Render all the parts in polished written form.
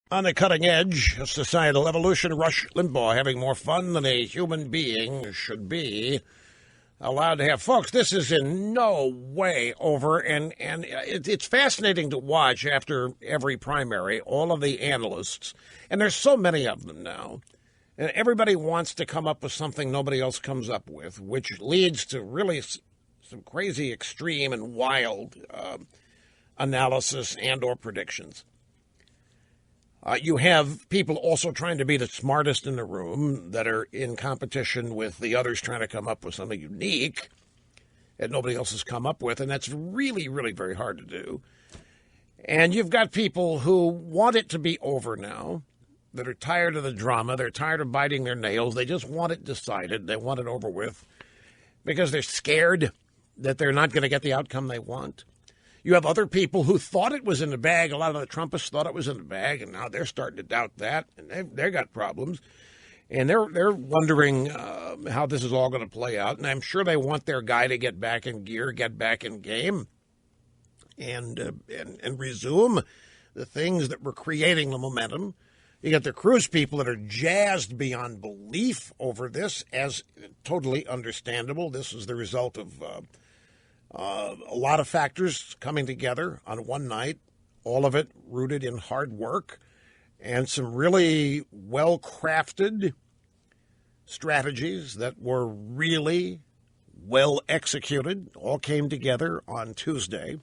On the cutting edge of societal evolution, Rush Limbaugh having more fun than a human being should be allowed to have. Folks, this is in no way over, and it's fascinating to watch after every primary, all of the analysts, and there's so many of them now, and everybody wants to come up with something nobody else comes up with, which leads to really some crazy, extreme, and wild analysis and or predictions. You have people also trying to be the smartest in the room that are in competition with the others trying to come up with something unique that nobody else has come up with, and that's really, really very hard to do. And you've got people who want it to be over now, that are tired of the drama, they're tired of biting their nails, they just want it decided, they want it over with, because they're scared that they're not going to get the outcome they want. You have other people who thought it was in the bag. A lot of the Trumpists thought it was in the bag, and now they're starting to doubt that, and they've got problems. And they're wondering how this is all going to play out. And I'm sure they want their guy to get back in gear, get back in game, and resume the things that were creating the momentum. You got the Cruz people that are jazzed beyond belief over this, as totally understandable. This is the result of a lot of factors coming together on one night, all of it rooted in hard work and some really well-crafted strategies that were really well executed, all came together on Tuesday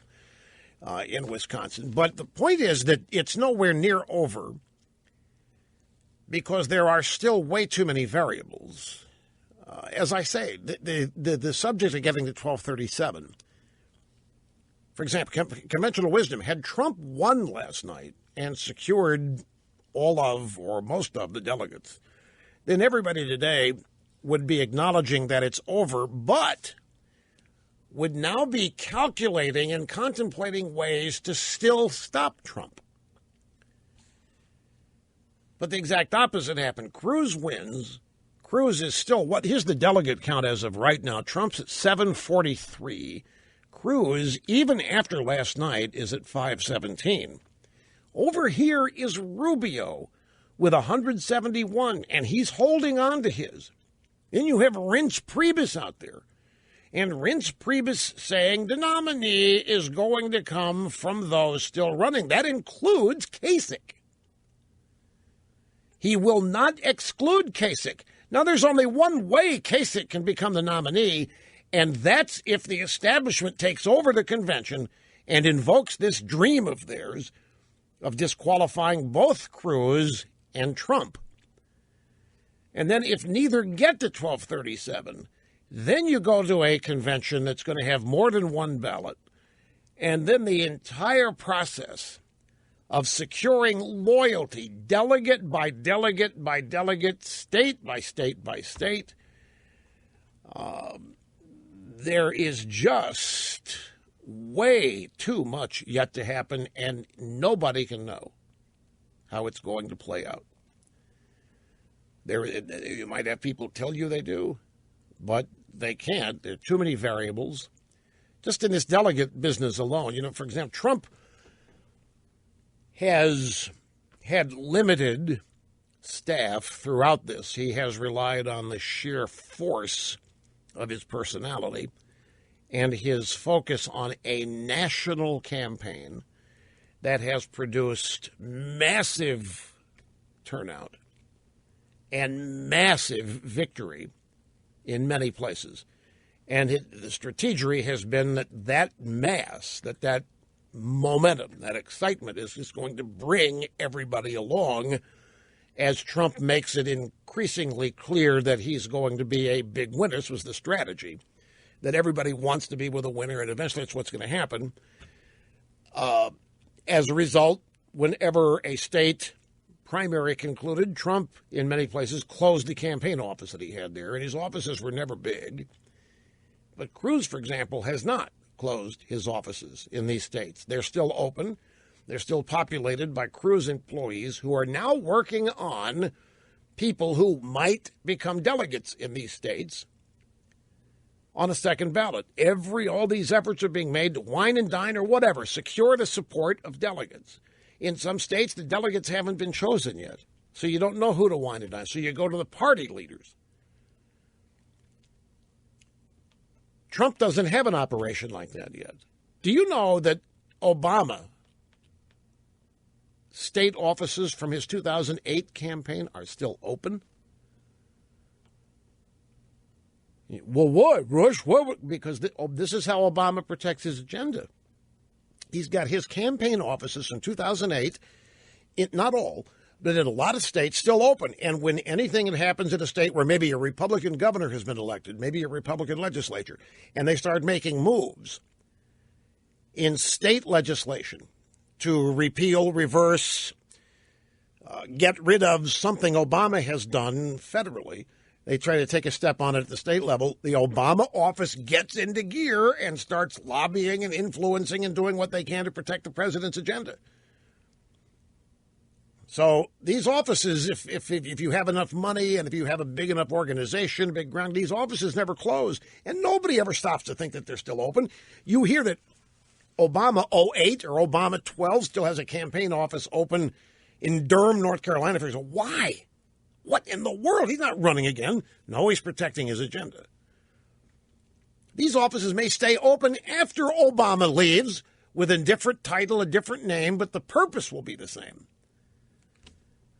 in Wisconsin. But the point is that it's nowhere near over because there are still way too many variables. As I say, the subject of getting to 1237, for example, conventional wisdom, had Trump won last night and secured all of or most of the delegates, then everybody today would be acknowledging that it's over, but would now be calculating and contemplating ways to still stop Trump. But the exact opposite happened. Cruz wins. Cruz is still what? Here's the delegate count as of right now. Trump's at 743. Cruz, even after last night, is at 517. Over here is Rubio with 171, and he's holding on to his. Then you have Reince Priebus out there. And Reince Priebus saying the nominee is going to come from those still running. That includes Kasich. He will not exclude Kasich. Now, there's only one way Kasich can become the nominee, and that's if the establishment takes over the convention and invokes this dream of theirs of disqualifying both Cruz and Trump. And then if neither get to 1237, then you go to a convention that's going to have more than one ballot, and then the entire process of securing loyalty, delegate by delegate by delegate, state by state by state. There is just way too much yet to happen, and nobody can know how it's going to play out. You might have people tell you they do, but they can't. There are too many variables. Just in this delegate business alone, for example, Trump has had limited staff throughout this. He has relied on the sheer force of his personality and his focus on a national campaign that has produced massive turnout and massive victory in many places. And the strategy has been that mass, that momentum, that excitement is just going to bring everybody along as Trump makes it increasingly clear that he's going to be a big winner. This was the strategy, that everybody wants to be with a winner, and eventually it's what's going to happen. As a result, whenever a state primary concluded, Trump, in many places, closed the campaign office that he had there, and his offices were never big. But Cruz, for example, has not closed his offices in these states. They're still open. They're still populated by Cruz employees who are now working on people who might become delegates in these states on a second ballot. All these efforts are being made to wine and dine or whatever, secure the support of delegates. In some states, the delegates haven't been chosen yet. So you don't know who to wind it on. So you go to the party leaders. Trump doesn't have an operation like that yet. Do you know that Obama state offices from his 2008 campaign are still open? Well, what, Rush? What? Because this is how Obama protects his agenda. He's got his campaign offices from 2008, not all, but in a lot of states, still open. And when anything that happens in a state where maybe a Republican governor has been elected, maybe a Republican legislature, and they start making moves in state legislation to repeal, reverse, get rid of something Obama has done federally, they try to take a step on it at the state level. The Obama office gets into gear and starts lobbying and influencing and doing what they can to protect the president's agenda. So these offices, if you have enough money and if you have a big enough organization, big ground, these offices never close. And nobody ever stops to think that they're still open. You hear that Obama 08 or Obama 12 still has a campaign office open in Durham, North Carolina. Why? What in the world? He's not running again. No, he's protecting his agenda. These offices may stay open after Obama leaves with a different title, a different name, but the purpose will be the same.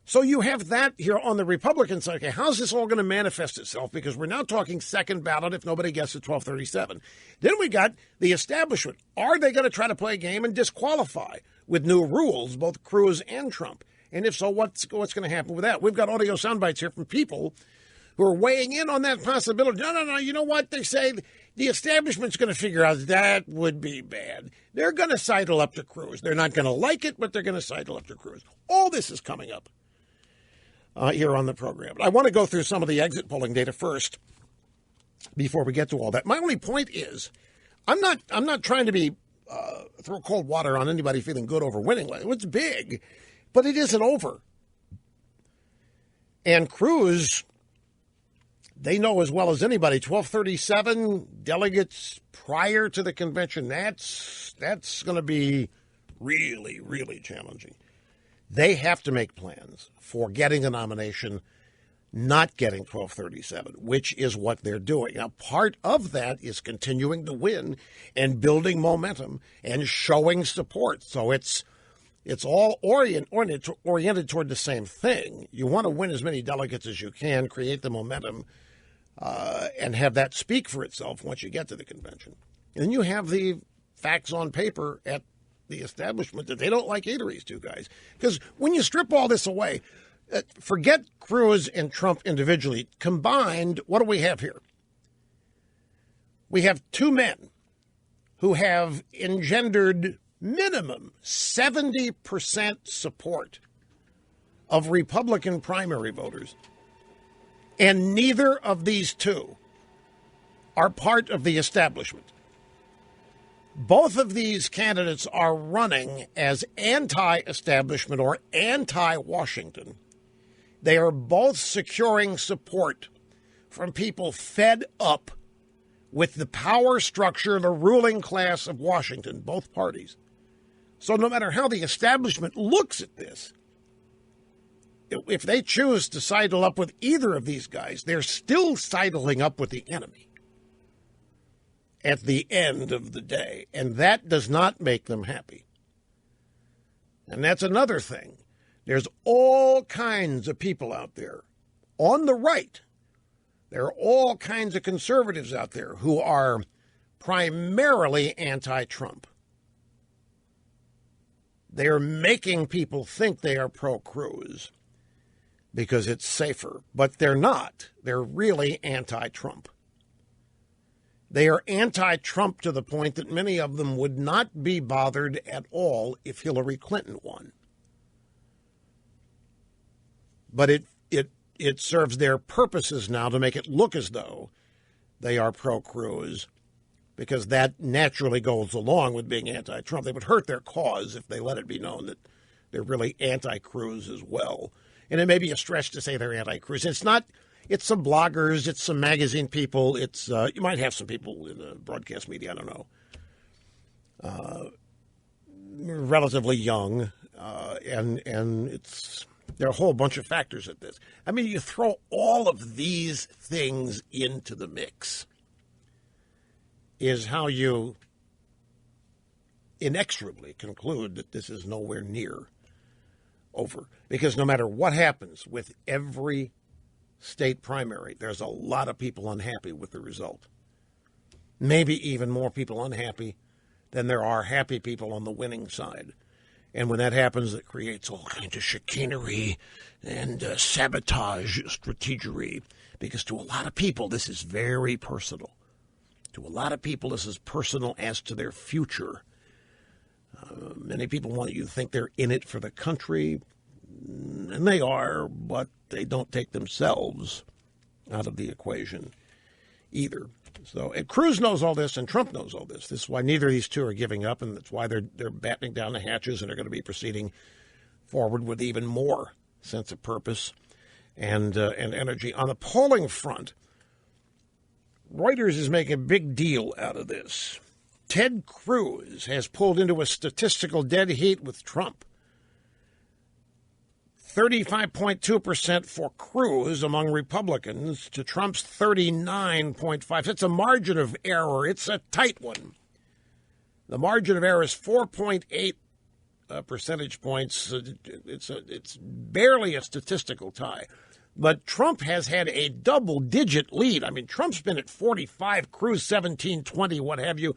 So you have that here on the Republican side. Okay, how's this all going to manifest itself? Because we're now talking second ballot if nobody gets to 1237. Then we got the establishment. Are they going to try to play a game and disqualify with new rules, both Cruz and Trump? And if so, what's going to happen with that? We've got audio sound bites here from people who are weighing in on that possibility. No, you know what? They say the establishment's going to figure out that would be bad. They're going to sidle up to Cruz. They're not going to like it, but they're going to sidle up to Cruz. All this is coming up here on the program. But I want to go through some of the exit polling data first before we get to all that. My only point is I'm not trying to be throw cold water on anybody feeling good over winning. It's big. But it isn't over. And Cruz, they know as well as anybody, 1237 delegates prior to the convention, that's going to be really, really challenging. They have to make plans for getting a nomination, not getting 1237, which is what they're doing. Now, part of that is continuing to win and building momentum and showing support. So it's all oriented toward the same thing. You want to win as many delegates as you can, create the momentum, and have that speak for itself once you get to the convention. And then you have the facts on paper at the establishment that they don't like either of these two guys. Because when you strip all this away, forget Cruz and Trump individually. Combined, what do we have here? We have two men who have engendered minimum 70% support of Republican primary voters. And neither of these two are part of the establishment. Both of these candidates are running as anti-establishment or anti-Washington. They are both securing support from people fed up with the power structure, the ruling class of Washington, both parties. So no matter how the establishment looks at this, if they choose to sidle up with either of these guys, they're still sidling up with the enemy at the end of the day. And that does not make them happy. And that's another thing. There's all kinds of people out there on the right. There are all kinds of conservatives out there who are primarily anti-Trump. They're making people think they are pro-Cruz because it's safer, but they're not. They're really anti-Trump. They are anti-Trump to the point that many of them would not be bothered at all if Hillary Clinton won. But it serves their purposes now to make it look as though they are pro-Cruz, because that naturally goes along with being anti-Trump. They would hurt their cause if they let it be known that they're really anti-Cruz as well. And it may be a stretch to say they're anti-Cruz. It's not. It's some bloggers. It's some magazine people. It's you might have some people in the broadcast media. I don't know. Relatively young, and there are a whole bunch of factors at this. I mean, you throw all of these things into the mix is how you inexorably conclude that this is nowhere near over. Because no matter what happens with every state primary, there's a lot of people unhappy with the result. Maybe even more people unhappy than there are happy people on the winning side. And when that happens, it creates all kinds of chicanery and sabotage strategery. Because to a lot of people, this is very personal. To a lot of people, this is personal as to their future. Many people want you to think they're in it for the country, and they are, but they don't take themselves out of the equation either. So, and Cruz knows all this, and Trump knows all this. This is why neither of these two are giving up, and that's why they're battening down the hatches and are going to be proceeding forward with even more sense of purpose and energy. On the polling front, Reuters is making a big deal out of this. Ted Cruz has pulled into a statistical dead heat with Trump. 35.2% for Cruz among Republicans to Trump's 39.5%. It's a margin of error. It's a tight one. The margin of error is 4.8 percentage points. It's barely a statistical tie. But Trump has had a double-digit lead. I mean, Trump's been at 45, Cruz 17, 20, what have you,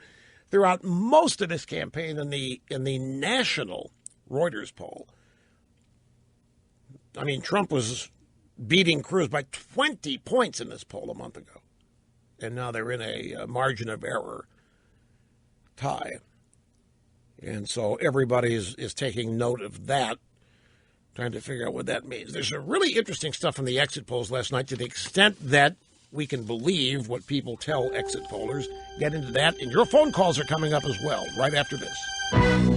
throughout most of this campaign in the national Reuters poll. I mean, Trump was beating Cruz by 20 points in this poll a month ago. And now they're in a margin of error tie. And so everybody is taking note of that, trying to figure out what that means. There's some really interesting stuff from the exit polls last night to the extent that we can believe what people tell exit pollers. Get into that. And your phone calls are coming up as well right after this.